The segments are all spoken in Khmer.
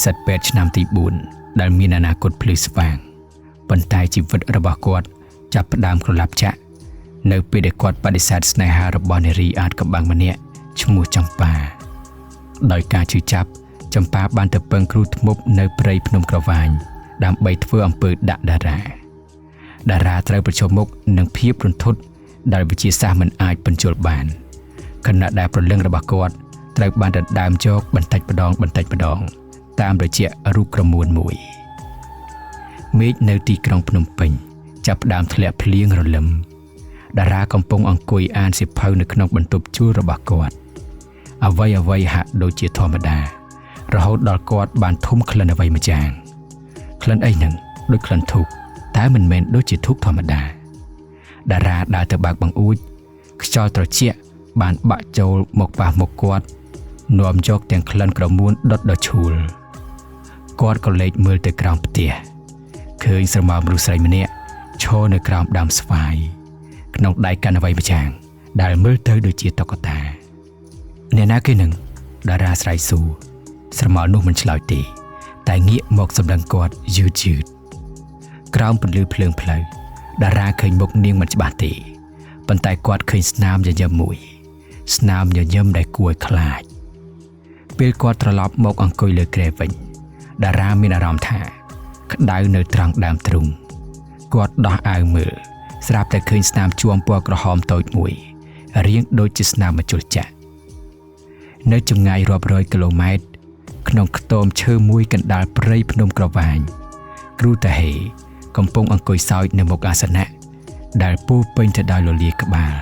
សិទ្ធពេទ្យឆ្នាំទី4ដែលមានអនាគតភ្លឺស្វាងប៉ុន្តែជីវិតរបស់គាត់ចាប់ផ្ដើមក្រឡាប់ចាក់នៅពេលដែលគាត់បដិសេធស្នេហារបស់នារីអាចកំបាំងម្នាក់ឈ្មោះចម្ប៉ាដោយការជឿចាប់ចម្ប៉ាបានទៅពឹងគ្រូធ្មប់នៅព្រៃភ្នំក្រវាញដើម្បីធ្វើអំពើដាក់តារាត្រូវប្រឈមមុខនឹងភាពរន្ធត់ដែលវិទ្យាសាស្ត្រមិនអាចបញ្ជល់បានខណៈដែលព្រលឹងរបស់គាត់ត្រូវបានដណ្ដើមយកបន្តិចម្ដងតាមរយៈរូបក្រមួនមួយមេឃនៅទីក្រុងភ្នំពេញចាប់ផ្ដើមធ្លាក់ភ្លៀងរលឹមតារាកំពុងអង្គុយអានសៀវភៅនៅក្នុងបន្ទប់ជួលរបស់គាត់អ្វីហាក់ដូចជាធម្មតារហូតដល់គាត់បានធំក្លិនអ្វីម្យ៉ាងក្លិនអីហ្នឹងដូចក្លិនធូបតែមិនមែនដូចជាធូបធម្មតាតារាដើរទៅបើកបង្អួចខ្យល់ត្រជាក់បានបាក់ចូលមកប៉ះមុខគាត់នាំយកទាំងក្លិនក្រមួនដុតដល់ឈួលគាត់ក៏លេចមើលទៅក្រោមផ្ទះឃើញស្រមោលមនុស្សស្រីម្នាក់ឈរនៅក្រោមដើមស្វាយក្នុងដៃកាន់អ្វីម្យ៉ាងដែលមើលទៅដូចជាតុក្កតាអ្នកណាគេនឹងតារាស្រែកសួរស្រមោលនោះមិនឆ្លើយទេតែងាកមកសម្លឹងគាត់យឺតក្រោមពន្លឺភ្លើងផ្លូវតារាឃើញមុខនាងមិនច្បាស់ទេប៉ុន្តែគាត់ឃើញស្នាមញញឹមមួយស្នាមញញឹមដែលគួរឲ្យខ្លាចពេលគាត់ត្រឡប់មកអង្គុយលើគ្រែវិញតារាមានអារម្មណ៍ថាក្តៅនៅត្រង់ដើមទ្រូងគាត់ដោះអាវមើលស្រាប់តែឃើញស្នាមជួមពណ៌ក្រហមតូចមួយរាងដូចជាស្នាមមជុលចាក់នៅចម្ងាយរាប់រយគីឡូម៉ែត្រក្នុងខ្ទមឈើមួយកណ្ដាលព្រៃភ្នំក្រវាញគ្រូតាហេកំពុងអង្គុយសោចនៅមុខអាសនៈដែលពោពេញទៅដោយលលាក្បាល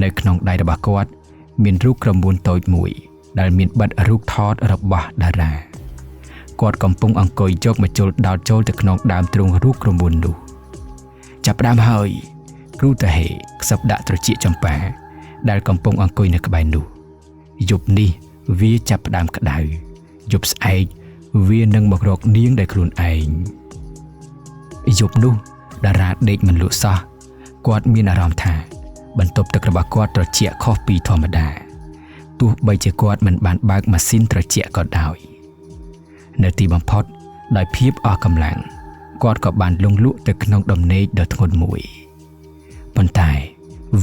នៅក្នុងដៃរបស់គាត់មានរូបក្រមួនតូចមួយដែលមានបិទរូបថតរបស់តារាគាត់កំពុងអង្គុយយកមកជុលដោតចូលទៅក្នុងដើមទ្រូងរូបក្រមួននោះចាប់ផ្ដើមហើយគ្រូតាហេខ្សឹបដាក់ត្រចៀកចម្ប៉ាដែលកំពុងអង្គុយនៅក្បែរនោះយប់នេះវាចាប់ផ្ដើមក្តៅយប់ស្អែកវានឹងមករកនាងដោយខ្លួនឯងយប់នោះតារាដេកមិនលក់សោះគាត់មានអារម្មណ៍ថាបន្ទប់ទឹករបស់គាត់ត្រជាក់ខុសពីធម្មតាទោះបីជាគាត់មិនបានបើកម៉ាស៊ីនត្រជាក់ក៏ដោយនៅទីបំផុតដោយភាពអស់កម្លាំងគាត់ក៏បានលង់លក់ទៅក្នុងដំណេកដ៏ធ្ងន់មួយប៉ុន្តែ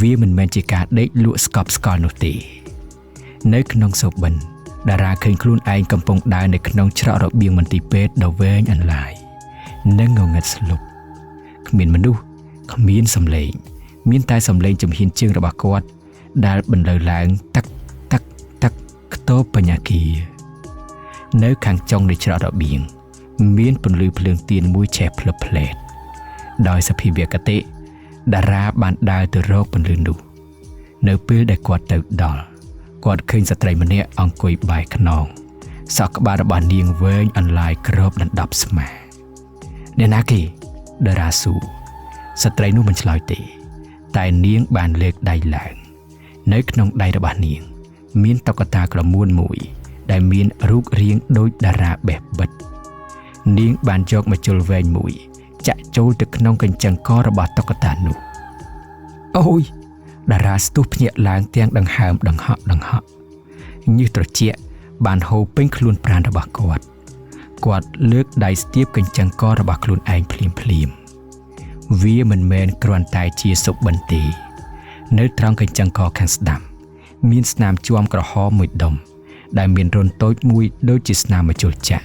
វាមិនមែនជាការដេកលក់ស្កប់ស្កល់នោះទេនៅក្នុងសូបិនតារាឃើញខ្លួនឯងកំពុងដើរនៅក្នុងច្រករបៀងមន្ទីរពេទ្យដ៏វែងអន្លាយនិងងងឹតស្លុបគ្មានមនុស្សគ្មានសំឡេងមានតែសំឡេងជំហានជើងរបស់គាត់ដែលបន្លឺឡើងតាក់ខ្ទបបញ្ញាគានៅខាងចុងនៃច្រករបៀងមានពន្លឺភ្លើងទៀនមួយឆេះភ្លឹបភ្លែតដោយសភាវគតិតារាបានដើរទៅរកពន្លឺនោះនៅពេលដែលគាត់ទៅដល់គាត់ឃើញស្ត្រីម្នាក់អង្គុយបែរខ្នងសក់ក្បាលរបស់នាងវែងអន្លាយគ្របដណ្ដប់ស្មាអ្នកណាគេតារាសួរស្ត្រីនោះមិនឆ្លើយទេតែនាងបានលើកដៃឡើងនៅក្នុងដៃរបស់នាងមានតុក្កតាក្រមួនមួយដែលមានរូបរាងដូចតារាបេះបិទនាងបានយកមកជុលវែងមួយចាក់ចូលទៅក្នុងកញ្ចឹងករបស់តុក្កតានោះអូយតារាស្ទុះភ្ញាក់ឡើងទាំងដង្ហើមដង្ហក់ញើសត្រជាក់បានហូរពេញខ្លួនប្រាណរបស់គាត់លើកដៃស្ទាបកញ្ចឹងករបស់ខ្លួនឯងភ្លាមវាមិនមែនគ្រាន់តែជាសុបិនទេនៅត្រង់កញ្ចឹងកខាងស្ដាំមានស្នាមជួមក្រហមមួយដុំដែលមានរន្ធតូចមួយដូចជាស្នាមមជុលចាក់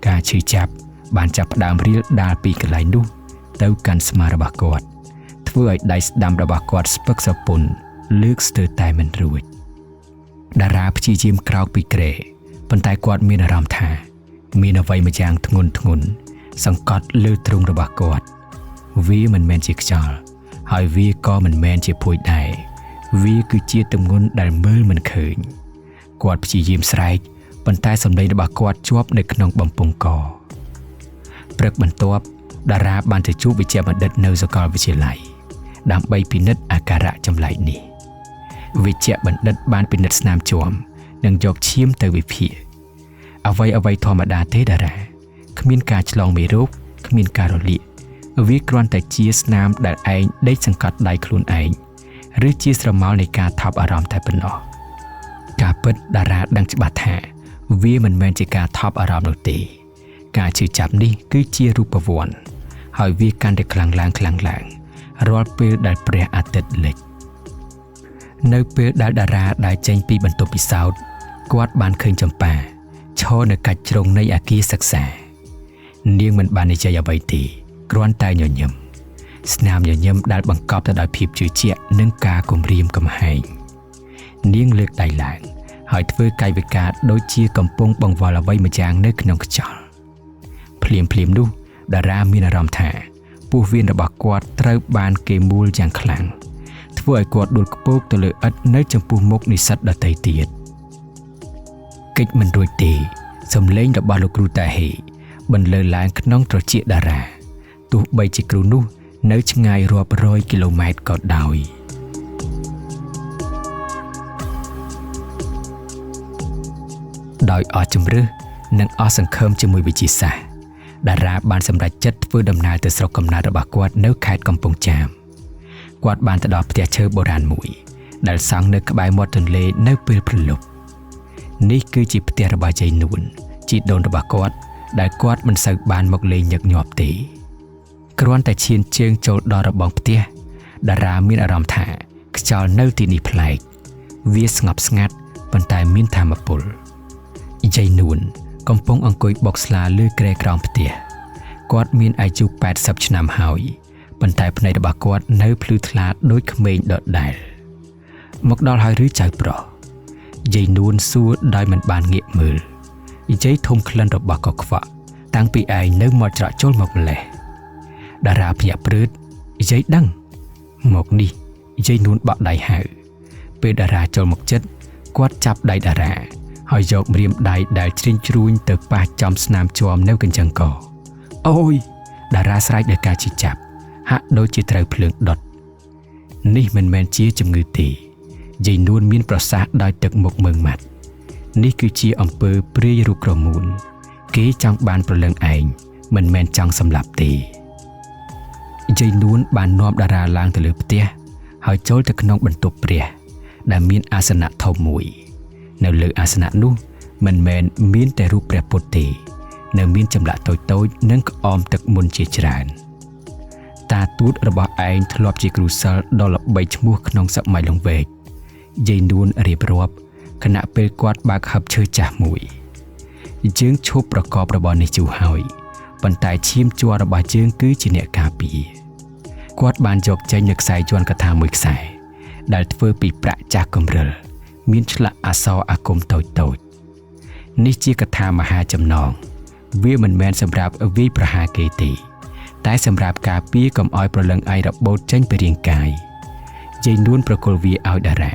ការឈឺចាប់បានចាប់ផ្ដើមរៀលដាលពីកន្លែងនោះទៅកាន់ស្មារបស់គាត់ធ្វើឲ្យដៃស្ដាំរបស់គាត់ស្ពឹកសពន់លើកស្ទើរតែមិនរួចតារាព្យាយាមក្រោកពីគ្រែប៉ុន្តែគាត់មានអារម្មណ៍ថាមានអ្វីម្យ៉ាងធ្ងន់សង្កត់លើទ្រូងរបស់គាត់វាមិនមែនជាខ្យល់ហើយវាក៏មិនមែនជាភួយដែរវាគឺជាទម្ងន់ដែលមើលមិនឃើញគាត់ព្យាយាមស្រែកប៉ុន្តែសម្លេងរបស់គាត់ជាប់នៅក្នុងបំពង់កព្រឹកបន្ទាប់តារាបានទៅជួបវិជ្ជបណ្ឌិតនៅសាកលវិទ្យាល័យដើម្បីពិនិត្យអាការៈចម្លែកនេះវិជ្ជបណ្ឌិតបានពិនិត្យស្នាមជួមនិងយកឈាមទៅវិភាគអ្វីធម្មតាទេតារាគ្មានការឆ្លងមេរោគគ្មានការរលាកវាគ្រាន់តែជាស្នាមដែលឯងដេកសង្កត់ដៃខ្លួនឯងឬជាស្រមោលនៃការថប់អារម្មណ៍តែប៉ុណ្ណោះការពិតតារាដឹងច្បាស់ថា វាមិនមែនជាការថប់អារម្មណ៍នោះទេការឈឺចាប់នេះគឺជារូបវ័ន្តហើយវាកាន់តែខ្លាំងឡើងរាល់ពេលដែលព្រះអាទិត្យលិចនៅពេលដែលតារាដែលចេញពីបន្ទប់ពិសោធន៍គាត់បានឃើញចម្ប៉ាឈរនៅកាច់ជ្រុងនៃអគារសិក្សានាងមិនបាននិយាយអ្វីទេគ្រាន់តែញញឹមស្នាមញញឹមដែលបង្កប់ទៅដោយភាពជឿជាក់និងការគំរាមកំហែងនាងលើកដៃឡើងហើយធ្វើកាយវិការដូចជាកំពុងបង្វិលអ្វីម្យ៉ាងនៅក្នុងខ្យល់ភ្លាមនោះតារាមានអារម្មណ៍ថាពោះវៀនរបស់គាត់ត្រូវបានគេមូលយ៉ាងខ្លាំងធ្វើឲ្យគាត់ដួលខ្ពកទៅលើឥដ្ឋនៅចំពោះមុខនិស្សិតដទៃទៀតកិច្ចមិនរួចទេសំឡេងរបស់លោកគ្រូតាហេបន្លឺឡើងក្នុងត្រចៀកតារាទោះបីជាគ្រូនោះនៅឆ្ងាយរាប់រយគីឡូម៉ែត្រក៏ដោយដោយអស់ជំរឿសនិងអស់សង្ឃឹមជាមួយវិជាសាស្ត្រតារាបានសម្រេចចិត្តធ្វើដំណើរទៅស្រុកកំណើតរបស់គាត់នៅខេត្តកំពង់ចាមគាត់បានទៅដល់ផ្ទះឈើបុរាណមួយដែលសង់នៅក្បែរមាត់ទន្លេនៅពេលព្រលប់នេះគឺជាផ្ទះរបស់យាយនួនជីដូនរបស់គាត់ដែលគាត់មិនសូវបានមកលេងញឹកញាប់ទេគ្រាន់តែឈានជើងចូលដល់របងផ្ទះតារាមានអារម្មណ៍ថាខ្យល់នៅទីនេះប្លែកវាស្ងប់ស្ងាត់ប៉ុន្តែមានថាមពលយាយនួនកំពុងអង្គុយបុកស្លាលើគ្រែក្រោមផ្ទះគាត់មានអាយុ80ឆ្នាំហើយប៉ុន្តែភ្នែករបស់គាត់នៅភ្លឺថ្លាដូចក្មេងដដែលមកដល់ហើយឬចៅប្រុសយាយនួនសួរដោយមិនបានងាកមើលយាយធំក្លិនរបស់កខ្វក់តាំងពីឯងនៅមកច្រកចូលមកម្លេះតារាភ្ញាក់ព្រឺតយាយដឹងមកនេះយាយនួនបាក់ដៃហៅពេលតារាចូលមកជិតគាត់ចាប់ដៃតារាហើយយកម្រាមដៃដែលជ្រីងជ្រួញទៅប៉ះចំស្នាមជាំនៅកញ្ចឹងកអូយតារាស្រែកដោយការឈឺចាប់ហាក់ដូចជាត្រូវភ្លើងដុតនេះមិនមែនជាជំងឺទេយាយនួនមានប្រសាសន៍ដោយទឹកមុខមើងម៉ាត់នេះគឺជាអំពើព្រាយរូបក្រមូនគេចង់បានប្រលឹងឯងមិនមែនចង់សម្លាប់ទេយាយនួនបាននាំតារាឡើងទៅលើផ្ទះហើយចូលទៅក្នុងបន្ទប់ព្រះដែលមានអាសនៈធំមួយនៅលើអាសនៈនោះមិនមែនមានតែរូបព្រះពុទ្ធទេនៅមានចម្លាក់តូចនិងក្អមទឹកមុនជាច្រើនតាទូតរបស់ឯងធ្លាប់ជាគ្រូសិលដ៏ល្បីឈ្មោះក្នុងសម័យលង្វែកយាយនួនរៀបរាប់ខណៈពេលគាត់បើកហឹបឈើចាស់មួយយើងឈប់ប្រកបរបរនេះយូរហើយប៉ុន្តែឈាមជ័ររបស់យើងគឺជាអ្នកការពារគាត់បានយកចេញនូវខ្សែយ័ន្តកថាមួយខ្សែដែលធ្វើពីប្រាក់ចាស់កំរិលមានឆ្លាក់អក្សរអាគមតូចនេះជាកថាមហាចំណងវាមិនមែនសម្រាប់វាយប្រហារគេទេតែសម្រាប់ការពារកុំឲ្យប្រលឹងឯងរបូតចេញពីរាងកាយយាយនួនប្រគល់វាឲ្យតារា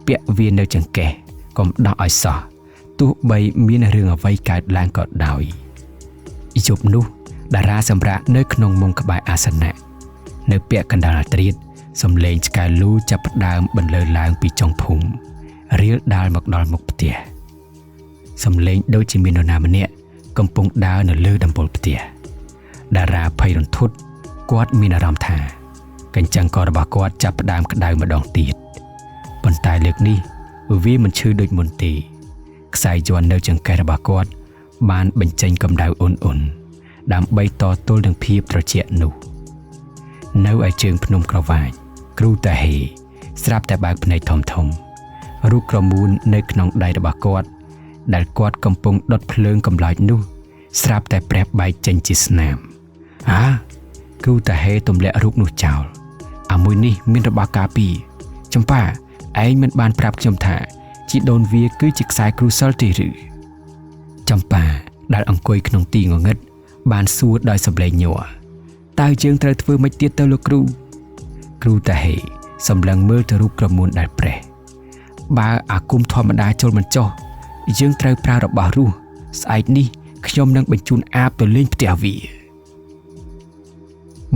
ពាក់វានៅចង្កេះកុំដោះឲ្យសោះទោះបីមានរឿងអ្វីកើតឡើងក៏ដោយយប់នោះតារាសម្រាកនៅក្នុងមុងក្បែរអាសនៈនៅពាក់កណ្ដាលត្រៀតសំឡេងឆ្កែលូចាប់ផ្ដើមបន្លឺឡើងពីចុងភូមិរៀលដាលមកដល់មុខផ្ទះសំឡេងដូចជាមាននរណាម្នាក់កំពុងដើរនៅលើដំបូលផ្ទះតារាភ័យរន្ធត់គាត់មានអារម្មណ៍ថាកញ្ចឹងករបស់គាត់ចាប់ផ្ដើមក្តៅម្ដងទៀតប៉ុន្តែលើកនេះវាមិនឈឺដូចមុនទេខ្សែយ័ន្តនៅចង្កេះរបស់គាត់បានបញ្ចេញកម្ដៅអ៊ុនដើម្បីតទល់នឹងភាពត្រជាក់នោះនៅឯជើងភ្នំក្រវាញគ្រូតាហេស្រាប់តែបើកភ្នែកធំរូបក្រមូននៅក្នុងដៃរបស់គាត់ដែលគាត់កំពុងដុតភ្លើងកម្លោចនោះស្រាប់តែប្រេះបែកចេញជាស្នាមគ្រូតាហេទម្លាក់រូបនោះចោលអាមួយនេះមានរបស់ការពារចម្ប៉ាឯងមិនបានប្រាប់ខ្ញុំថាជីដូនវាគឺជាខ្សែគ្រូសិលទេឬចម្ប៉ាដែលអង្គុយក្នុងទីងងឹតបានសួរដោយសំឡេងញ័រតើយើងត្រូវធ្វើម៉េចទៀតទៅលោកគ្រូតាហេសម្លឹងមើលទៅរូបក្រមូនដែលប្រេះបើអាគមធម្មតាចូលមិនចុះយើងត្រូវប្រើរបស់រស់ស្អែកនេះខ្ញុំនឹងបញ្ជូនអាបទៅលេងផ្ទះវា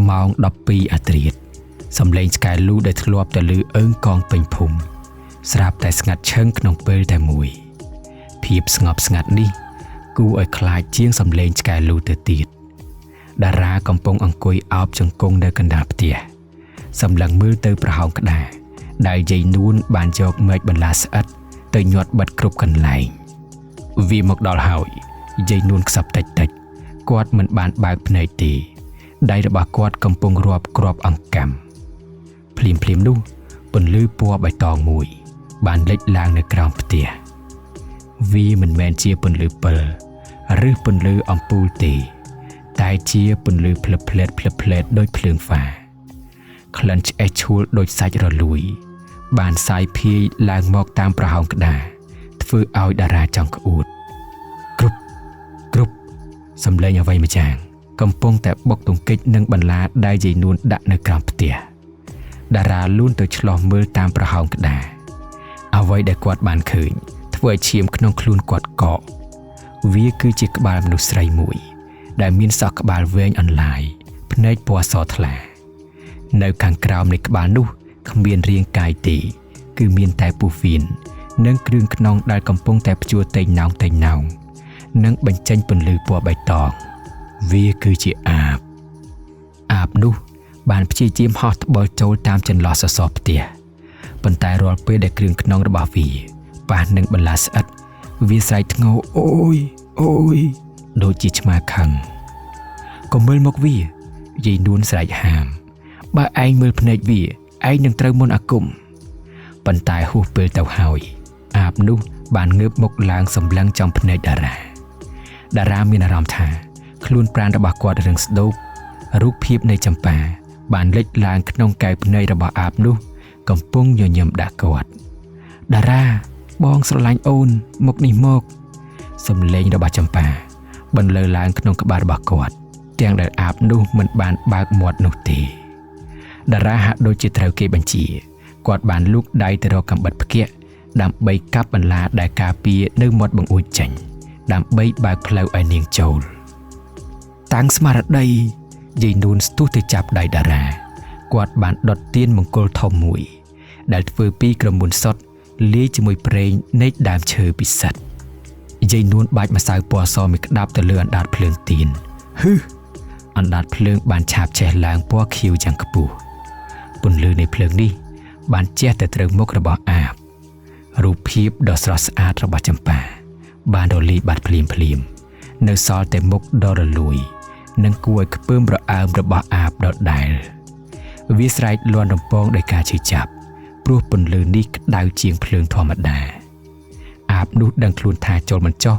ម៉ោង12អាត្រៀតសំឡេងឆ្កែលូដែលធ្លាប់ទៅលឺអើងកងពេញភូមិស្រាប់តែស្ងាត់ឈឹងក្នុងពេលតែមួយភាពស្ងប់ស្ងាត់នេះគួរឲ្យខ្លាចជាងសំឡេងឆ្កែលូទៅទៀតតារាកំពុងអង្គុយអោបជង្គង់នៅកណ្ដាលផ្ទះសម្លឹងមើលទៅប្រហោងក្តារដែលយាយនួនបានយកមែកបន្លាស្អិតទៅញាត់បិទគ្រប់កន្លែង វាមកដល់ហើយយាយនួនខ្សឹបតិចគាត់មិនបានបើកភ្នែកទេដៃរបស់គាត់កំពុងរាប់គ្រាប់អង្កាំភ្លាមនោះពន្លឺពណ៌បៃតងមួយបានលេចឡើងនៅក្រោមផ្ទះវាមិនមែនជាពន្លឺពិលឬពន្លឺអំពូលទេតែជាពន្លឺភ្លឹបភ្លែតដូចភ្លើងហ្វាក្លិនឆ្អេះឆួលដូចសាច់រលួយបានសាយភាយឡើងមកតាមប្រហោងក្តារធ្វើឲ្យតារាចង់ក្អួតគ្រប់សំឡេងអ្វីម្យ៉ាងកំពុងតែបុកទង្គិចនឹងបន្លាដែលយាយនួនដាក់នៅក្រោមផ្ទះតារាលូនទៅឆ្លោះមើលតាមប្រហោងក្តារអ្វីដែលគាត់បានឃើញធ្វើឲ្យឈាមក្នុងខ្លួនគាត់កកវាគឺជាក្បាលមនុស្សស្រីមួយដែលមានសក់ក្បាលវែងអន្លាយភ្នែកពណ៌សថ្លានៅខាងក្រោមនៃក្បាលនោះគ្មានរាងកាយទេគឺមានតែពោះវៀននិងគ្រឿងខ្នងដែលកំពុងតែព្យួរតេងណោងនិងបញ្ចេញពន្លឺពណ៌បៃតងវាគឺជាអាបនោះបានព្យាយាមហោះត្បល់ចូលតាមចន្លោះសសរផ្ទះប៉ុន្តែរាល់ពេលដែលគ្រឿងខ្នងរបស់វាប៉ះនឹងបន្លាស្អិតវាស្រែកធ្ងោអូយដូចជាឆ្មាខឹងកុំមើលមកវាយាយនួនស្រែកហាមបើឯងមើលភ្នែកវាឯងនឹងត្រូវមន្តអាគមប៉ុន្តែហួសពេលទៅហើយអាបនោះបានងើបមុខឡើងសម្លឹងចំភ្នែកតារាមានអារម្មណ៍ថាខ្លួនប្រាណរបស់គាត់រឹងស្ដោករូបភាពនៃចម្ប៉ាបានលេចឡើងក្នុងកែវភ្នែករបស់អាបនោះកំពុងញញឹមដាក់គាត់តារាបងស្រឡាញ់អូនមកនេះមកសំឡេងរបស់ចម្ប៉ាបន្លឺឡើងក្នុងក្បាលរបស់គាត់ទាំងដែលអាបនោះមិនបានបើកមាត់នោះទេតារាហាក់ដូចជាត្រូវគេបញ្ជាគាត់បានលូកដៃទៅរកកាំបិតផ្គាក់ដើម្បីកាប់បន្លាដែលការពារនៅមាត់បង្អួចចេញដើម្បីបើកផ្លូវឲ្យនាងចូលតាំងស្មារតីយាយនួនស្ទុះទៅចាប់ដៃតារាគាត់បានដុតទៀនមង្គលធំមួយដែលធ្វើពីក្រមួនសុទ្ធលាយជាមួយប្រេងនៃដើមឈើពិសិដ្ឋយាយនួនបាចម្សៅពណ៌សមួយក្តាប់ទៅលើអណ្ដាតភ្លើងទៀនអណ្ដាតភ្លើងបានឆាបឆេះឡើងពណ៌ខៀវយ៉ាងខ្ពស់ពន្លឺនៃភ្លើងនេះបានជះទៅត្រូវមុខរបស់អាបរូបភាពដ៏ស្រស់ស្អាតរបស់ចម្ប៉ាបានរលាយបាត់ភ្លាមនៅសល់តែមុខដ៏រលួយនិងគួរឲ្យខ្ពើមរអើមរបស់អាបដដែលវាស្រែកលាន់រំពងដោយការឈឺចាប់ព្រោះពន្លឺនេះក្តៅជាងភ្លើងធម្មតាអាបនោះដឹងខ្លួនថាចូលមិនចុះ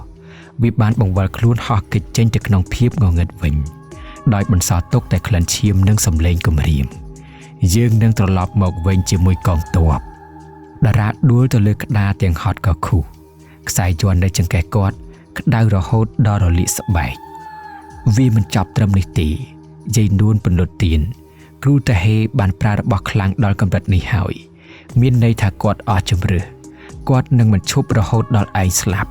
វាបានបង្វិលខ្លួនហោះគេចចេញទៅក្នុងភាពងងឹតវិញដោយបន្សល់ទុកតែក្លិនឈាមនិងសំឡេងគំរាមយើងនឹងត្រឡប់មកវិញជាមួយកងទ័ពតារាដួលទៅលើក្តារទាំងហត់ក៏ខុសខ្សែយ័ន្តនៅចង្កេះគាត់ក្តៅរហូតដល់រលាកស្បែកវាមិនចប់ត្រឹមនេះទេយាយនួនពន្លត់ទៀនគ្រូតាហេបានប្រើរបស់ខ្លាំងដល់កម្រិតនេះហើយមានន័យថាគាត់អស់ជំរឿសគាត់នឹងមិនឈប់រហូតដល់ឯងស្លាប់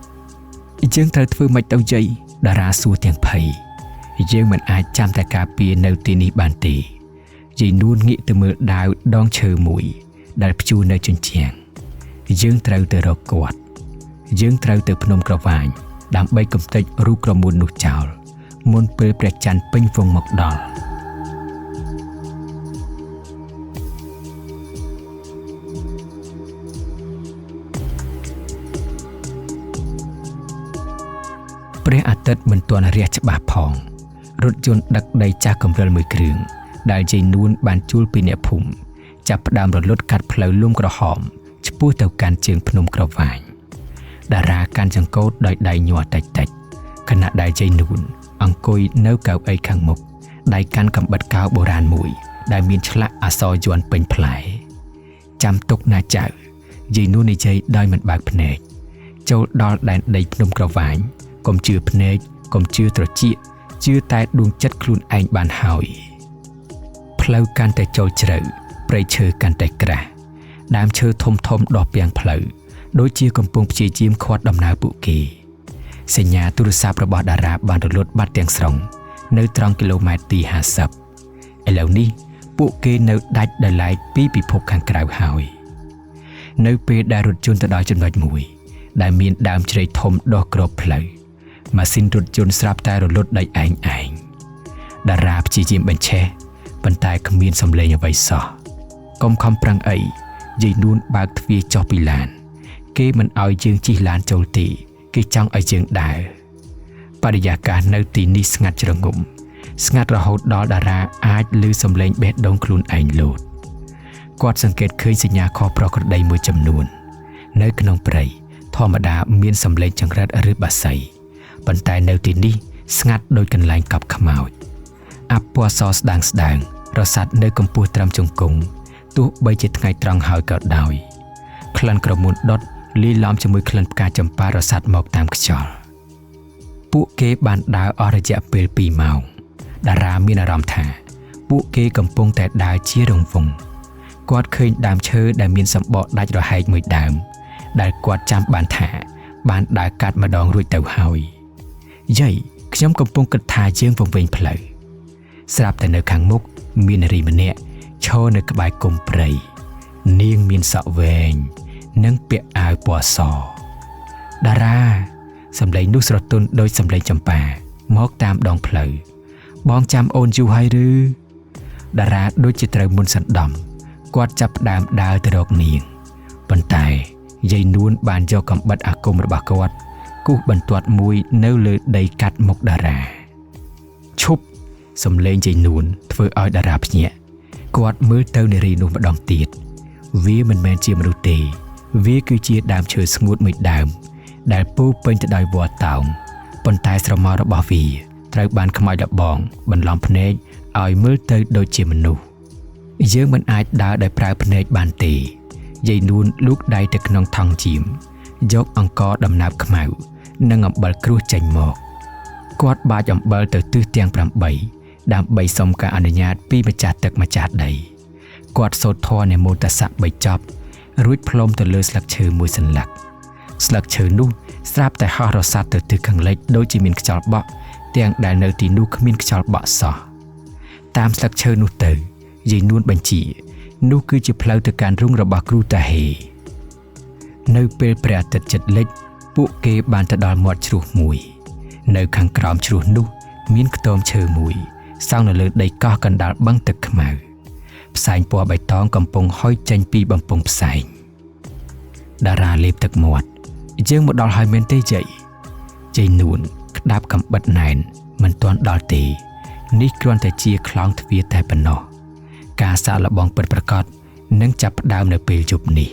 យើងត្រូវធ្វើម៉េចទៅយាយតារាសួរទាំងភ័យយើងមិនអាចចាំតែការពារនៅទីនេះបានទេយាយនួនងាកទៅមើលដាវដងឈើមួយដែលព្យួរនៅជញ្ជាំងយើងត្រូវទៅរកគាត់យើងត្រូវទៅភ្នំក្រវាញដើម្បីកំទេចរូបក្រមួននោះចោលមុនពេលព្រះច័ន្ទពេញវង្សមកដល់ព្រះអាទិត្យមិនទាន់រះច្បាស់ផងរថយន្តដឹកដីចាស់កម្រិលមួយគ្រឿងដែលយាយនួនបានជួលពីអ្នកភូមិចាប់ផ្ដើមរលត់កាត់ផ្លូវលំក្រហមឆ្ពោះទៅកាន់ជើងភ្នំក្រវាញតារាកាន់ចង្កូតដោយដៃញ័រតិចខណៈដែលយាយនួនអង្គុយនៅកៅអីខាងមុខដៃកាន់កាំបិតកៅបុរាណមួយដែលមានឆ្លាក់អក្សរយ័ន្តពេញផ្លែចាំទុកណាចៅយាយនួននិយាយដោយមិនបើកភ្នែកចូលដល់ដែនដីភ្នំក្រវាញកុំជឿភ្នែកកុំជឿត្រចៀកជឿតែដួងចិត្តខ្លួនឯងបានហើយផ្លូវកាន់តែចូលជ្រៅព្រៃឈើកាន់តែក្រាស់ដើមឈើធំដកពាំងផ្លូវដូចជាកំពុងព្យាយាមឃាត់ដំណើរពួកគេសញ្ញាទូរស័ព្ទរបស់តារាបានរលត់បាត់ទាំងស្រុងនៅត្រង់គីឡូម៉ែត្រទី50ឥឡូវនេះពួកគេនៅដាច់ដោយឡែកពីពិភពខាងក្រៅហើយនៅពេលដែលរថយន្តទៅដល់ចំណុចមួយដែលមានដើមជ្រៃធំដុះគ្របផ្លូវម៉ាស៊ីនរថយន្តស្រាប់តែរលត់ដោយឯងតារាព្យាយាមបញ្ឆេះប៉ុន្តែគ្មានសំឡេងអ្វីសោះកុំខំប្រឹងអីយាយនួនបើកទ្វារចុះពីឡានគេមិនឲ្យយើងជិះឡានចូលទេ គេចង់ឲ្យយើងដើរបរិយាកាសនៅទីនេះស្ងាត់ជ្រងំស្ងាត់រហូតដល់តារាអាចឮសំឡេងបេះដូងខ្លួនឯងលោតគាត់សង្កេតឃើញសញ្ញាខុសប្រក្រតីមួយចំនួននៅក្នុងព្រៃធម្មតាមានសំឡេងចង្រិតឬបាសីប៉ុន្តែនៅទីនេះស្ងាត់ដូចកន្លែងកប់ខ្មោចអពណ៌សស្ដាងស្ដាងរសាត់នៅកម្ពស់ត្រឹមជង្គង់ទោះបីជាថ្ងៃត្រង់ហើយក៏ដោយក្លិនក្រមួនដុតលាយឡំជាមួយក្លិនផ្កាចម្ប៉ារសាត់មកតាមខ្យល់ពួកគេបានដើរអស់រយៈពេល2ម៉ោងតារាមានអារម្មណ៍ថាពួកគេកំពុងតែដើរជារង្វង់គាត់ឃើញដើមឈើដែលមានសម្បកដាច់រហែកមួយដើមដែលគាត់ចាំបានថាបានដើរកាត់ម្ដងរួចទៅហើយយាយខ្ញុំកំពុងគិតថាយើងវង្វេងផ្លូវស្រាប់តែនៅខាងមុខមាននារីម្នាក់ឈរនៅក្បែរគុម្ពព្រៃនាងមានសក់វែងនិងពាក់អាវពណ៌សតារាសម្លេងនោះស្រទន់ដោយសម្លេងចម្ប៉ាមកតាមដងផ្លូវបងចាំអូនយូរហើយឬតារាដូចជាត្រូវមុនសណ្ដំគាត់ចាប់ផ្ដើមដើរទៅរកនាងប៉ុន្តែយាយនួនបានយកកាំបិតអាគមរបស់គាត់គូសបន្ទាត់មួយនៅលើដីកាត់មុខតារាឈប់សំឡេងយាយនួនធ្វើឲ្យតារាភ្ញាក់គាត់មើលទៅនារីនោះម្ដងទៀតវាមិនមែនជាមនុស្សទេវាគឺជាដើមឈើស្ងួតមួយដើមដែលពោពេញទៅដោយវល្លិតោងប៉ុន្តែស្រមោលរបស់វាត្រូវបានខ្មោចលបងបន្លំភ្នែកឲ្យមើលទៅដូចជាមនុស្សយើងមិនអាចដើរដោយប្រើភ្នែកបានទេយាយនួនលូកដៃទៅក្នុងថង់ជាមយកអង្ករដំណើបខ្មៅនិងអំបិលគ្រួសចេញមកគាត់បាចអំបិលទៅទិសទាំង8ដើម្បីសុំការអនុញ្ញាតពីម្ចាស់ទឹកម្ចាស់ដីគាត់សូត្រធម៌នមោតស្សៈ3ចប់រួចផ្លុំទៅលើស្លឹកឈើមួយសន្លឹកស្លឹកឈើនោះស្រាប់តែហោះរសាត់ទៅទិសខាងលិចដូចជាមានខ្យល់បក់ទាំងដែលនៅទីនោះគ្មានខ្យល់បក់សោះតាមស្លឹកឈើនោះទៅយាយនួនបញ្ជានោះគឺជាផ្លូវទៅកាន់រូងរបស់គ្រូតាហេនៅពេលព្រះអាទិត្យជិតលិចពួកគេបានទៅដល់មាត់ជ្រោះមួយនៅខាងក្រោមជ្រោះនោះមានខ្ទមឈើមួយសង់នៅលើដីកោះកណ្ដាលបឹងទឹកខ្មៅផ្សែងពណ៌បៃតងកំពុងហុយចេញពីបំពង់ផ្សែងតារាលេបទឹកមាត់យើងមកដល់ហើយមែនទេយាយនួនក្តាប់កំបិតណែនមិនទាន់ដល់ទេនេះគ្រាន់តែជាខ្លោងទ្វារតែប៉ុណ្ណោះការសាកល្បងពិតប្រាកដនឹងចាប់ផ្ដើមនៅពេលយប់នេះ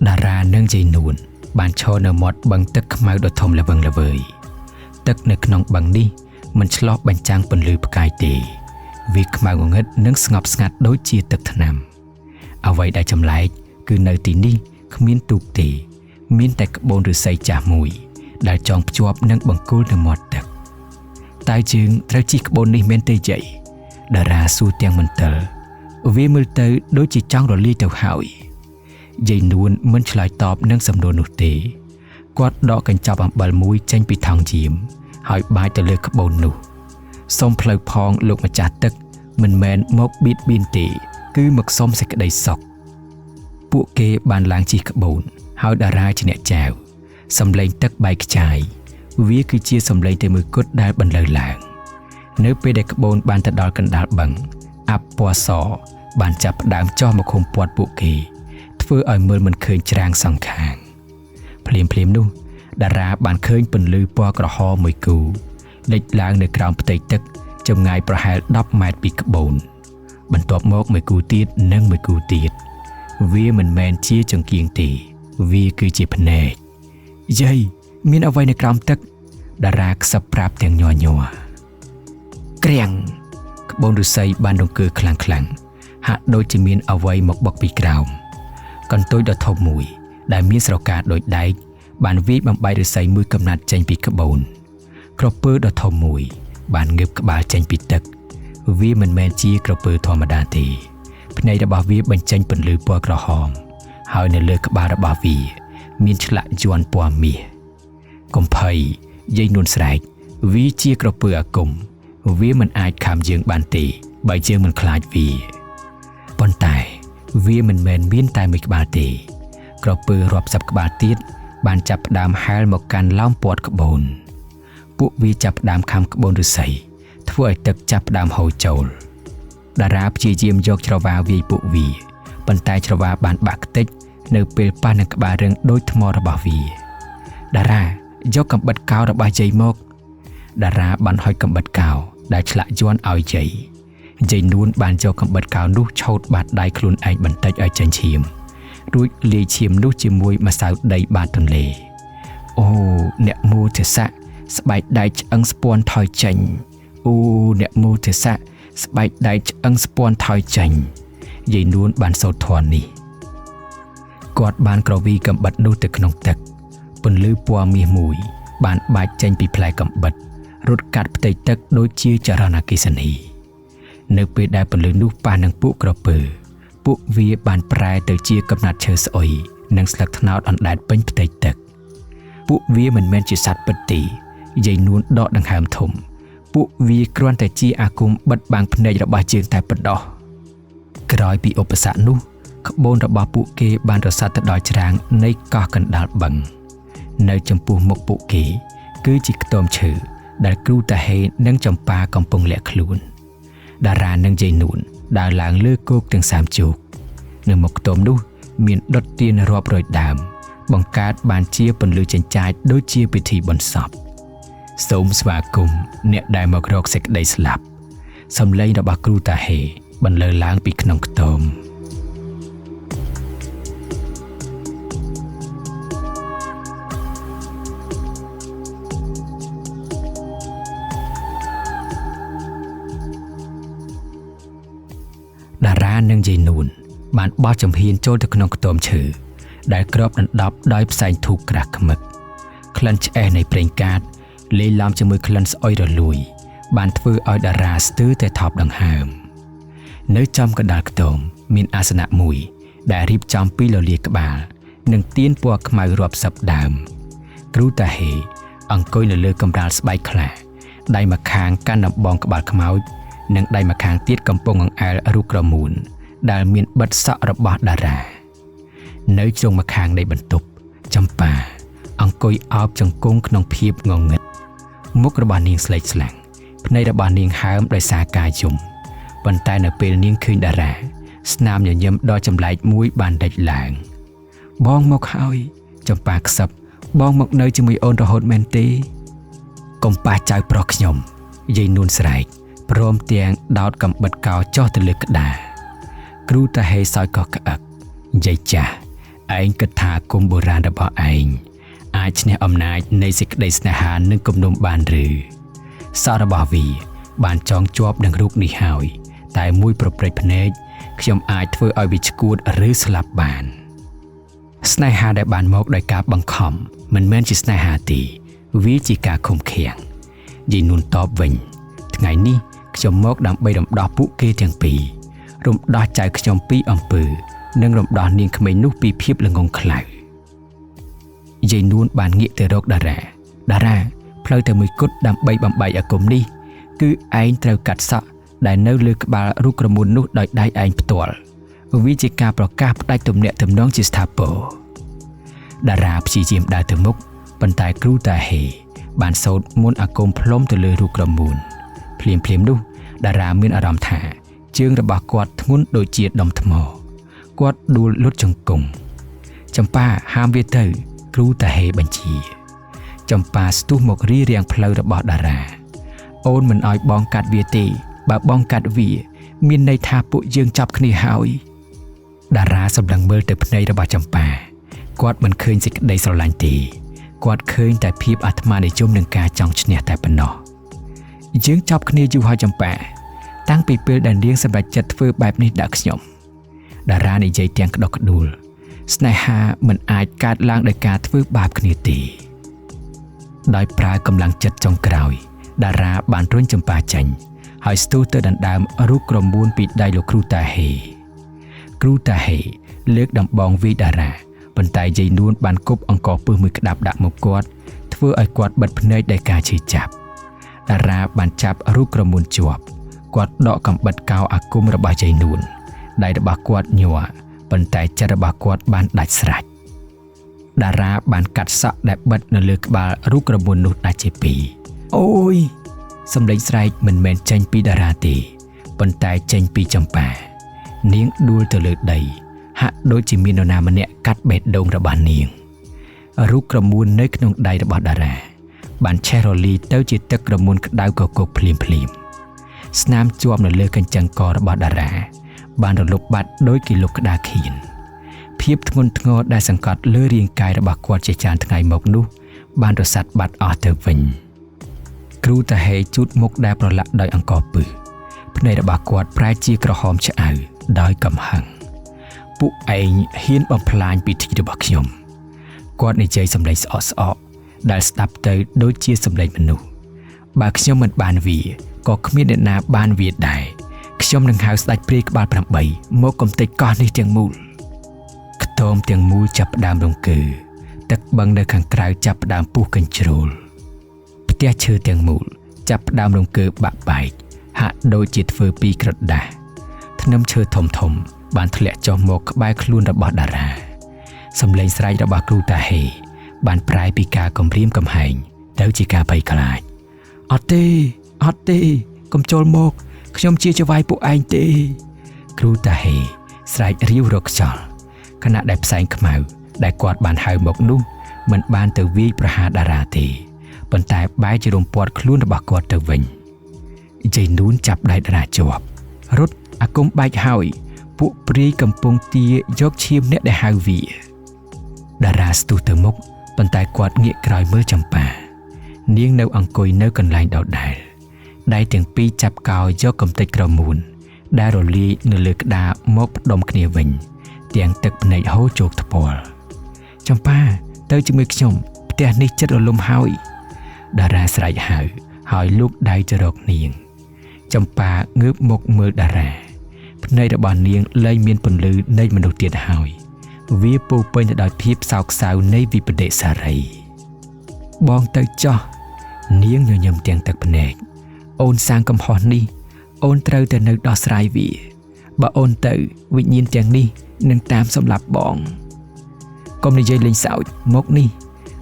តារានិងយាយនួនបានឈរនៅមាត់បឹងទឹកខ្មៅដ៏ធំល្វឹងល្វើយទឹកនៅក្នុងបឹងនេះមិនឆ្លោះបញ្ចាំងពន្លឺផ្កាយទេវាខ្មៅងងឹតនិងស្ងប់ស្ងាត់ដូចជាទឹកថ្នាំអ្វីដែលចម្លែកគឺនៅទីនេះគ្មានទូកទេមានតែក្បូនឫស្សីចាស់មួយដែលចងភ្ជាប់នឹងបង្គោលនៅមាត់ទឹកតែយើងត្រូវជិះក្បូននេះមែនទេយាយតារាសួរទាំងមន្ទិលវាមើលទៅដូចជាចង់រលាយទៅហើយយាយនួនមិនឆ្លើយតបនឹងសំណួរនោះទេគាត់ដកកញ្ចប់អំបិលមួយចេញពីថង់យាមហើយបាចទៅលើក្បូននោះសូមផ្លូវផងលោកម្ចាស់ទឹកមិនមែនមកបៀតបៀនទេគឺមកសុំសេចក្តីសុខពួកគេបានឡើងជិះក្បូនហើយតារាជាអ្នកចែវសំឡេងទឹកបែកខ្ចាយវាគឺជាសំឡេងតែមួយគត់ដែលបន្លឺឡើងនៅពេលដែលក្បូនបានទៅដល់កណ្ដាលបឹងអាប់ពណ៌សបានចាប់ផ្ដើមចោះមកឃុំព័ទ្ធពួកគេធ្វើឲ្យមើលមិនឃើញច្រាងសងខាងភ្លាមនោះតារាបានឃើញពន្លឺពណ៌ក្រហមមួយគូលេចឡើងនៅក្រោមផ្ទៃទឹកចម្ងាយប្រហែល10ម៉ែត្រពីក្បូនបន្ទាប់មកមួយគូទៀតនិងមួយគូទៀតវាមិនមែនជាចង្គៀងទេវាគឺជាភ្នែកយាយមានអ្វីនៅក្រោមទឹកតារាខ្សឹបប្រាប់ទាំងញ័រក្រាំងក្បូនឫស្សីបានរង្គើខ្លាំងហាក់ដូចជាមានអ្វីមកបុកពីក្រោមកន្ទុយដ៏ធំមួយដែលមានស្រកាដូចដែកបានវាយបំបែកឫស្សីមួយកំណាត់ចេញពីក្បូនក្រពើដ៏ធំមួយបានងើបក្បាលចេញពីទឹកវាមិនមែនជាក្រពើធម្មតាទេភ្នែករបស់វាបញ្ចេញពន្លឺពណ៌ក្រហមហើយនៅលើក្បាលរបស់វាមានឆ្លាក់យ័ន្តពណ៌មាសកំភៃយាយនួនស្រែកវាជាក្រពើអាគមវាមិនអាចខាំយើងបានទេបើយើងមិនខ្លាចវាប៉ុន្តែវាមិនមែនមានតែមួយក្បាលទេក្រពើរាប់សិបក្បាលទៀតបានចាប់ផ្ដើមហែលមកកាន់ឡោមព័ទ្ធក្បូនពួកវាចាប់ផ្ដើមខាំក្បូនឫស្សីធ្វើឲ្យទឹកចាប់ផ្ដើមហូរចូលតារាព្យាយាមយកច្រវាវាយពួកវាប៉ុន្តែច្រវាបានបាក់ខ្ទេចនៅពេលប៉ះនឹងក្បាលរឹងដូចថ្មរបស់វាតារា យកកំបិតកោរបស់យាយមកតារាបានហុចកំបិតកោដែលឆ្លាក់យ័ន្តឲ្យយាយនួនបានយកកំបិតកោនោះឆោតបាតដៃខ្លួនឯងបន្តិចឲ្យចេញឈាមរួចលាយឈាមនោះជាមួយម្សៅដីបាតទន្លេអូអ្នកមូទស័កស្បែកដៃឆ្អឹងស្ពាន់ថយចេញអូអ្នកមូទស័កស្បែកដៃឆ្អឹងស្ពាន់ថយចេញយាយនួនបានសូត្រធម៌នេះគាត់បានក្រវីកំបិតនោះទៅក្នុងទឹកពន្លឺពណ៌មាសមួយបានបាចចេញពីផ្លែកំបិតរត់កាត់ផ្ទៃទឹកដូចជាចរន្តអគ្គិសនីនៅពេលដែលពន្លឺនោះប៉ះនឹងពួកក្រពើពួកវាបានប្រែទៅជាកំណាត់ឈើស្អុយនិងស្លឹកត្នោតអណ្ដែតពេញផ្ទៃទឹកពួកវាមិនមែនជាសត្វពិតទេយាយនួនដកដង្ហើមធំពួកវាគ្រាន់តែជាអាគមបិទបាំងភ្នែករបស់ជើងតែប៉ុណ្ណោះក្រោយពីឧបសគ្គនោះក្បូនរបស់ពួកគេបានរសាត់ទៅដល់ច្រាំងនៃកោះកណ្ដាលបឹងនៅចំពោះមុខពួកគេគឺជាខ្ទមឈើដែលគ្រូតាហេនិងចម្ប៉ាកំពុងលាក់ខ្លួនតារានិងយាយនួនដើរឡើងលើគោកទាំង30ជោគនៅមុខខ្ទមនោះមានដុតទៀនរាប់រយដើមបង្កើតបានជាពន្លឺចិញ្ចាចដូចជាពិធីបុណ្យសពសូមស្វាគមន៍អ្នកដែលមករកសេចក្តីស្លាប់សំឡេងរបស់គ្រូតាហេបន្លឺឡើងពីក្នុងខ្ទមតារានិងយាយនួនបានបោះចំហៀនចូលទៅក្នុងខ្ទមឈើដែលគ្របដណ្ដប់ដោយផ្សែងធូបក្រាស់ខ្មឹកក្លិនឆ្អែសនៃប្រេងកាតលាយឡំជាមួយក្លិនស្អុយរលួយបានធ្វើឲ្យតារាស្ទើរតែថប់ដង្ហើមនៅចំកណ្ដាលខ្ទមមានអាសនៈមួយដែលរៀបចំពីលលាដ៍ក្បាលនិងទៀនពណ៌ខ្មៅរាប់សិបដើមគ្រូតាហេអង្គុយនៅលើកម្រាលស្បែកខ្លាដៃម្ខាងកាន់ដំបងក្បាលខ្មោចនិងដៃម្ខាងទៀតកំពុងអង្អែលរូបក្រមួនដែលមានបិទសក់របស់តារានៅជ្រុងម្ខាងនៃបន្ទប់ចម្ប៉ាអង្គុយអោបជង្គង់ក្នុងភាពងងឹតមុខរបស់នាងស្លេកស្លាំងភ្នែករបស់នាងហើមដោយសារការយំប៉ុន្តែនៅពេលនាងឃើញតារាស្នាមញញឹមដ៏ចម្លែកមួយបានដេញឡើងបងមកហើយចម្ប៉ាខ្សឹបបងមកនៅជាមួយអូនរហូតមែនទេកុំប៉ះចៅប្រុសខ្ញុំយាយនួនស្រែកព្រមទាំងដោតកំបិតកោចុះទៅលើក្តារគ្រូតាហេសើចក៏ក្អឹកយាយចាស់ឯងគិតថាគុំបុរាណរបស់ឯងអាចឈ្នះអំណាចនៃសេចក្តីស្នេហានិងគំនុំបានឬសក់របស់វាបានចងជាប់នឹងរូបនេះហើយតែមួយប្រព្រឹត្តភ្នែកខ្ញុំអាចធ្វើឲ្យវាឈួតឬស្លាប់បានស្នេហាដែលបានមកដោយការបង្ខំមិនមែនជាស្នេហាទេវាជាការឃុំឃាំងយាយនួនតបវិញថ្ងៃនេះខ្ញុំមកដើម្បីរំដោះពួកគេទាំងពីររំដោះចៅខ្ញុំពីអំពើនិងរំដោះនាងក្មេងនោះពីភាពល្ងង់ខ្លៅយាយនួនបានងាកទៅរកតារាផ្លូវទៅមួយគត់ដើម្បីបំបែកអាគមនេះគឺឯងត្រូវកាត់សក់ដែលនៅលើក្បាលរូបក្រមួននោះដោយដៃឯងផ្ទាល់វាជាការប្រកាសផ្ដាច់ទំនាក់ទំនងជាស្ថាពរតារាព្យាយាមដើរទៅមុខប៉ុន្តែគ្រូតាហេបានសូត្រមន្តអាគមផ្លុំទៅលើរូបក្រមួនភ្លាមនោះតារាមានអារម្មណ៍ថាជើងរបស់គាត់ធ្ងន់ដូចជាដុំថ្មគាត់ដួលលុតជង្គង់ចម្ប៉ាហាមវាទៅគ្រូតាហេបញ្ជាចម្ប៉ាស្ទុះមករៀបផ្លូវរបស់តារាអូនមិនអោយបងកាត់វាទេបើបងកាត់វាមានន័យថាពួកយើងចាប់គ្នាហើយតារាសម្លឹងមើលទៅភ្នែករបស់ចម្ប៉ាគាត់មិនឃើញសេចក្តីស្រឡាញ់ទេគាត់ឃើញតែភាពអាត្មានិយមនឹងការចង់ឈ្នះតែប៉ុណ្ណោះយើងចាប់គ្នាយូរហើយចម្ប៉ាតាំងពីពេលដែលនាងសម្រេចចិត្តធ្វើបែបនេះដាក់ខ្ញុំតារានិយាយទាំងក្តុកក្តួលស្នេហាមិនអាចកើតឡើងដោយការធ្វើបាបគ្នាទេដោយប្រើកម្លាំងចិត្តចុងក្រោយតារាបានរុញចម្ប៉ាចេញហើយស្ទុះទៅដណ្ដើមរូបក្រមួនពីដៃលោកគ្រូតាហេលើកដំបងវាយតារាប៉ុន្តែយាយនួនបានគប់អង្គពឹសមួយក្តាប់ដាក់មុខគាត់ធ្វើឲ្យគាត់បិទភ្នែកដោយការឈឺចាប់តារាបានចាប់រូបក្រមួនជាប់គាត់ដកកំបិតកោអាគមរបស់យាយនួនដៃរបស់គាត់ញ័រប៉ុន្តែចិត្តរបស់គាត់បានដាច់ស្រេចតារាបានកាត់សក់ដែលបិទនៅលើក្បាលរូបក្រមួននោះដាច់ជាពីរអូយសំឡេងស្រែកមិនមែនចេញពីតារាទេប៉ុន្តែចេញពីចម្ប៉ានាងដួលទៅលើដីហាក់ដូចជាមាននរណាម្នាក់កាត់បេះដូងរបស់នាង រូបក្រមួននៅក្នុងដៃរបស់តារាបានឆេះរលីទៅជាទឹកក្រមួនក្តៅកកុកភ្លាមស្នាមជាប់នៅលើកញ្ចឹងករបស់តារាបានរលុបបាត់ដោយគេលុបក្តារខៀនភាពធ្ងន់ធ្ងរដែលសង្កត់លើរាងកាយរបស់គាត់ជាច្រើនថ្ងៃមកនោះបានរសាត់បាត់អស់ទៅវិញគ្រូតាហេជូតមុខដែលប្រឡាក់ដោយអង្ករពឹសភ្នែករបស់គាត់ប្រែជាក្រហមឆ្អៅដោយកំហឹងពួកឯងហ៊ានបំផ្លាញពិធីរបស់ខ្ញុំគាត់និយាយសម្លេងស្អកដែលស្ដាប់ទៅដូចជាសម្លេងមនុស្សបើខ្ញុំមិនបានវាក៏គ្មានអ្នកណាបានវាដែរខ្ញុំនឹងហៅស្ដេចព្រាយក្បាល8មកកំទេចកោះនេះទាំងមូលខ្ទមទាំងមូលចាប់ផ្ដើមរង្គើទឹកបឹងនៅខាងក្រៅចាប់ផ្ដើមពុះកញ្ជ្រោលផ្ទះឈើទាំងមូលចាប់ផ្ដើមរង្គើបាក់បែកហាក់ដូចជាធ្វើពីក្រដាសធ្នឹមឈើធំបានធ្លាក់ចុះមកក្បែរខ្លួនរបស់តារាសំឡេងស្រែករបស់គ្រូតាហេបានប្រែពីការគំរាមកំហែងទៅជាការភ័យខ្លាចអត់ទេកុំចូលមកខ្ញុំជាចៅហ្វាយពួកឯងទេគ្រូតាហេស្រែករាវរកខ្យល់ខណៈដែលផ្សែងខ្មៅដែលគាត់បានហៅមកនោះមិនបានទៅវាយប្រហារតារាទេប៉ុន្តែបែរជារំពាត់ខ្លួនរបស់គាត់ទៅវិញជ័យនូនចាប់ដៃតារាជាប់រត់អាគមបែកហើយពួកព្រាយកំពុងទាយកឈាមអ្នកដែលហៅវាតារាស្ទុះទៅមុខប៉ុន្តែគាត់ងាកក្រោយមើលចម្ប៉ានាងនៅអង្គុយនៅកន្លែងដដែលដៃទាំងពីរចាប់កោយកកំទេចក្រមួនដែលរលាយនៅលើក្តារមកផ្ដុំគ្នាវិញទាំងទឹកភ្នែកហូរជោកថ្ពាល់ចម្ប៉ាទៅជាមួយខ្ញុំផ្ទះនេះចិត្តរលំហើយតារាស្រែកហៅហើយលូកដៃទៅរកនាងចម្ប៉ាងើបមុខមើលតារាភ្នែករបស់នាងលែងមានពន្លឺនៃមនុស្សទៀតហើយវាពោពេញទៅដោយភាពសោកសៅនៃវិបដិសារីបងទៅចោះនាងញញឹមទាំងទឹកភ្នែកអូនសាងកំហុសនេះអូនត្រូវតែនៅដោះស្រាយវាបើអូនទៅវិញ្ញាណទាំងនេះនឹងតាមសម្លាប់បងកុំនិយាយលេងសើចមកនេះ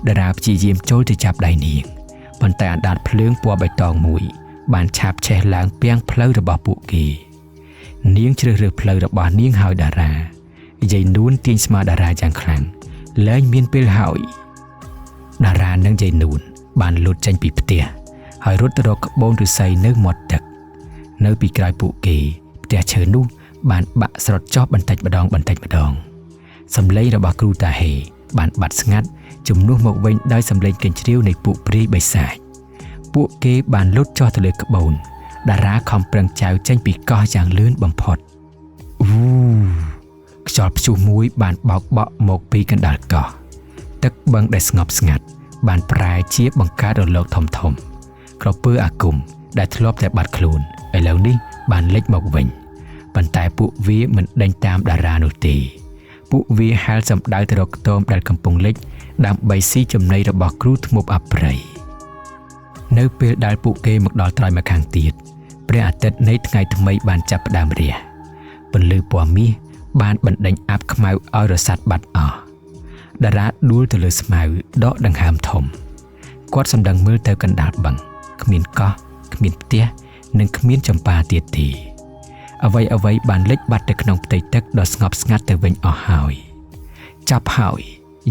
តារាព្យាយាមចូលទៅចាប់ដៃនាងប៉ុន្តែអណ្ដាតភ្លើងពណ៌បៃតងមួយបានឆាបឆេះឡើងពាំងផ្លូវរបស់ពួកគេនាងជ្រើសរើសផ្លូវរបស់នាងហើយតារាយាយនួនទាញស្មាតារាយ៉ាងខ្លាំងលែងមានពេលហើយតារានិងយាយនួនបានលូតចេញពីផ្ទះហើយរត់ទៅរកក្បូនឫស្សីនៅមាត់ទឹកនៅពីក្រោយពួកគេផ្ទះឈើនោះបានបាក់ស្រុតចុះបន្តិចម្ដងសំឡេងរបស់គ្រូតាហេបានបាត់ស្ងាត់ជំនួសមកវិញដោយសំឡេងកញ្ជ្រៀវនៃពួកព្រាយបិសាចពួកគេបានលូតចុះទៅលើក្បូនតារាខំប្រឹងចៅចេញពីកោះយ៉ាងលឿនបំផុតខ្យល់ព្យុះមួយបានបោកបក់មកពីកណ្ដាលកោះទឹកបឹងដែលស្ងប់ស្ងាត់បានប្រែជាបង្កើតរលកធំក្រពើអាគមដែលធ្លាប់តែបាត់ខ្លួនឥឡូវនេះបានលេចមកវិញប៉ុន្តែពួកវាមិនដេញតាមតារានោះទេពួកវាហាលសម្ដៅទៅរកខ្ទមដែលកំពុងលិចដើម្បីស៊ីចំណីរបស់គ្រូធ្មប់អប្រៃនៅពេលដែលពួកគេមកដល់ត្រើយមកខាងទៀតព្រះអាទិត្យនៃថ្ងៃថ្មីបានចាប់ផ្ដើមរះពន្លឺពណ៌មាសបានបណ្ដេញអាប់ខ្មៅឲ្យរសាត់បាត់អស់តារាដួលទៅលើស្មៅដកដង្ហើមធំគាត់សម្លឹងមើលទៅកណ្ដាលបឹងគ្មានកោះគ្មានផ្ទះនិងគ្មានចម្ប៉ាទៀតទេអ្វីបានលិចបាត់ទៅក្នុងផ្ទៃទឹកដ៏ស្ងប់ស្ងាត់ទៅវិញអស់ហើយចាប់ហើយ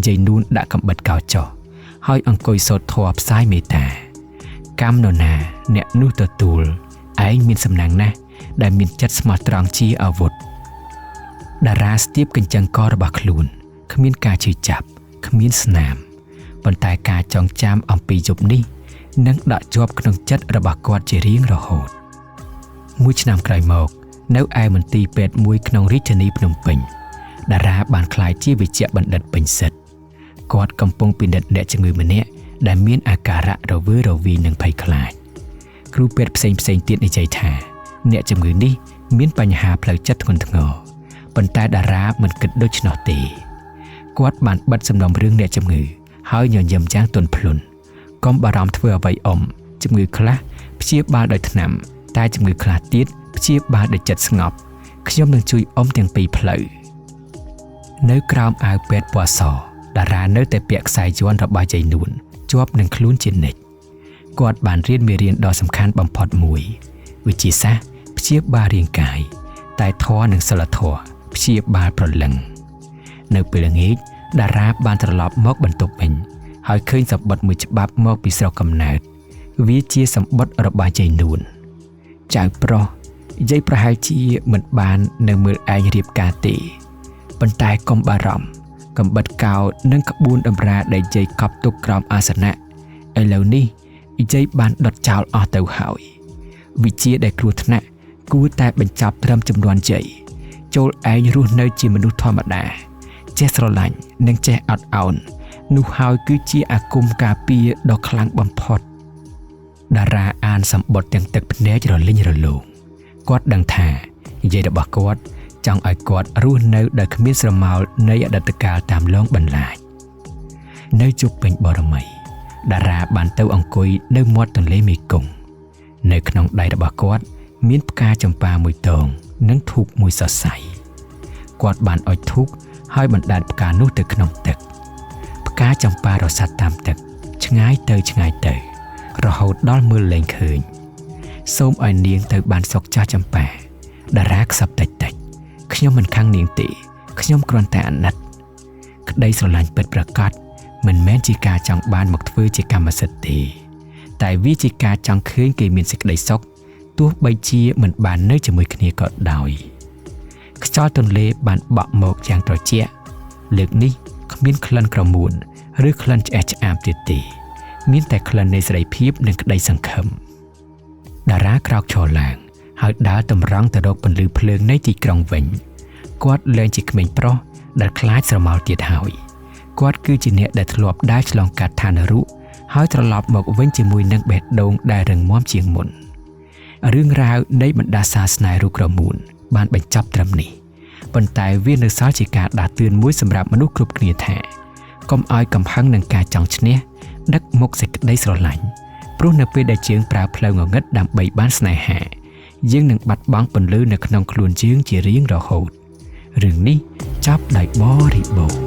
យាយនួនដាក់កំបិតកោចុះហើយអង្គុយសូត្រធម៌ផ្សាយមេត្តាកម្មនរណាអ្នកនោះទទួលឯងមានសំណាងណាស់ដែលមានចិត្តស្មោះត្រង់ជាអាវុធតារាស្ទាបកញ្ចឹងករបស់ខ្លួនគ្មានការឈឺចាប់គ្មានស្នាមប៉ុន្តែការចងចាំអំពីយប់នេះនឹងដកជាប់ក្នុងចិត្តរបស់គាត់ជារៀងរហូតមួយឆ្នាំក្រោយមកនៅឯមន្ទីរពេទ្យមួយក្នុងរាជធានីភ្នំពេញតារាបានក្លាយជាវេជ្ជបណ្ឌិតពេញសិទ្ធិគាត់កំពុងពិនិត្យអ្នកជំងឺម្នាក់ដែលមានអាការៈរវើរវាយនិងភ័យខ្លាចគ្រូពេទ្យផ្សេងទៀតនិយាយថាអ្នកជំងឺនេះមានបញ្ហាផ្លូវចិត្តធ្ងន់ធ្ងរប៉ុន្តែតារាមិនគិតដូច្នោះទេគាត់បានបិទសំណុំរឿងអ្នកជំងឺហើយញញឹមយ៉ាងទន់ភ្លន់កុំបារម្ភធ្វើអ្វីជំងឺខ្លះព្យាបាលដោយថ្នាំតែជំងឺខ្លះទៀតព្យាបាលដោយចិត្តស្ងប់ខ្ញុំនឹងជួយទាំងពីរផ្លូវនៅក្រោមអាវពេទ្យពណ៌សតារានៅតែពាក់ខ្សែយ័ន្តរបស់យាយនួនជាប់នឹងខ្លួនជានិច្ចគាត់បានរៀនមេរៀនដ៏សំខាន់បំផុតមួយវិទ្យាសាស្ត្រព្យាបាលរាងកាយតែធម៌និងសិលធម៌ព្យាបាលព្រលឹងនៅពេលល្ងាច តារាបានត្រឡប់មកបន្ទប់វិញហើយឃើញសម្បត្តិមួយច្បាប់មកពីស្រុកកំណើតវាជាសម្បត្តិរបស់យាយនួនចៅប្រុសយាយប្រហែលជាមិនបាននៅមើលឯងរៀបការទេប៉ុន្តែកុំបារម្ភកំបិតកោនិងក្បួនតម្រាដែលយាយកប់ទុកក្រោមអាសនៈឥឡូវនេះយាយបានដុតចោលអស់ទៅហើយវិជាដែលគ្រោះថ្នាក់គួរតែបញ្ចប់ត្រឹមចំនួនយាយចូលឯងរស់នៅជាមនុស្សធម្មតាចេះស្រឡាញ់និងចេះអត់ឱននោះហើយគឺជាអាគមការពារដ៏ខ្លាំងបំផុតតារាអានសម្បត្តិទាំងទឹកភ្នែករលីងរលោងគាត់ដឹងថាយាយរបស់គាត់ចង់ឲ្យគាត់រស់នៅដោយគ្មានស្រមោលនៃអតីតកាលតាមឡងបន្លាចនៅជប់ពេញបរមីតារាបានទៅអង្គុយនៅមាត់ទន្លេមេគង្គនៅក្នុងដៃរបស់គាត់មានផ្កាចម្ប៉ាមួយតងនិងធូបមួយសរសៃគាត់បានអុជធូបហើយបណ្ដែតផ្កានោះទៅក្នុងទឹកផ្កាចម្ប៉ារសាត់តាមទឹកឆ្ងាយទៅរហូតដល់មើលលែងឃើញសូមឲ្យនាងទៅបានសុខចាស់ចម្ប៉ាតារាខ្សឹបតិចខ្ញុំមិនខឹងនាងទេខ្ញុំគ្រាន់តែអាណិតក្តីស្រឡាញ់ពិតប្រាកដមិនមែនជាការចង់បានមកធ្វើជាកម្មសិទ្ធិទេតែវាជាការចង់ឃើញគេមានសេចក្តីសុខទោះបីជាមិនបាននៅជាមួយគ្នាក៏ដោយខ្យល់ទន្លេបានបក់មកយ៉ាងត្រជាក់លើកនេះគ្មានក្លិនក្រមួនឬក្លិនឆ្អែតឆ្អាបទៀតទេមានតែក្លិននៃសេរីភាពនិងក្តីសង្ឃឹមតារាក្រោកឈរឡើងហើយដើរតម្រង់ទៅរកពន្លឺភ្លើងនៃទីក្រុងវិញគាត់លែងជាក្មេងប្រុសដែលខ្លាចស្រមោលទៀតហើយគាត់គឺជាអ្នកដែលធ្លាប់ដើរឆ្លងកាត់ឋានរុហើយត្រឡប់មកវិញជាមួយនឹងបេះដូងដែលរឹងមាំជាងមុនរឿងរ៉ាវនៃបណ្ដាសាសនារូបក្រមួនបានបញ្ចប់ត្រឹមនេះប៉ុន្តែវានៅសល់ជាការដាស់តឿនមួយសម្រាប់មនុស្សគ្រប់គ្នាថាកុំឲ្យកំហឹងនឹងការចង់ឈ្នះដឹកមុខសេចក្តីស្រឡាញ់ព្រោះនៅពេលដែលយើងប្រើផ្លូវងងឹតដើម្បីបានស្នេហាយើងនឹងបាត់បង់ពន្លឺនៅក្នុងខ្លួនយើងជារៀងរហូតរឿងនេះចប់ដោយបរិបូរណ៍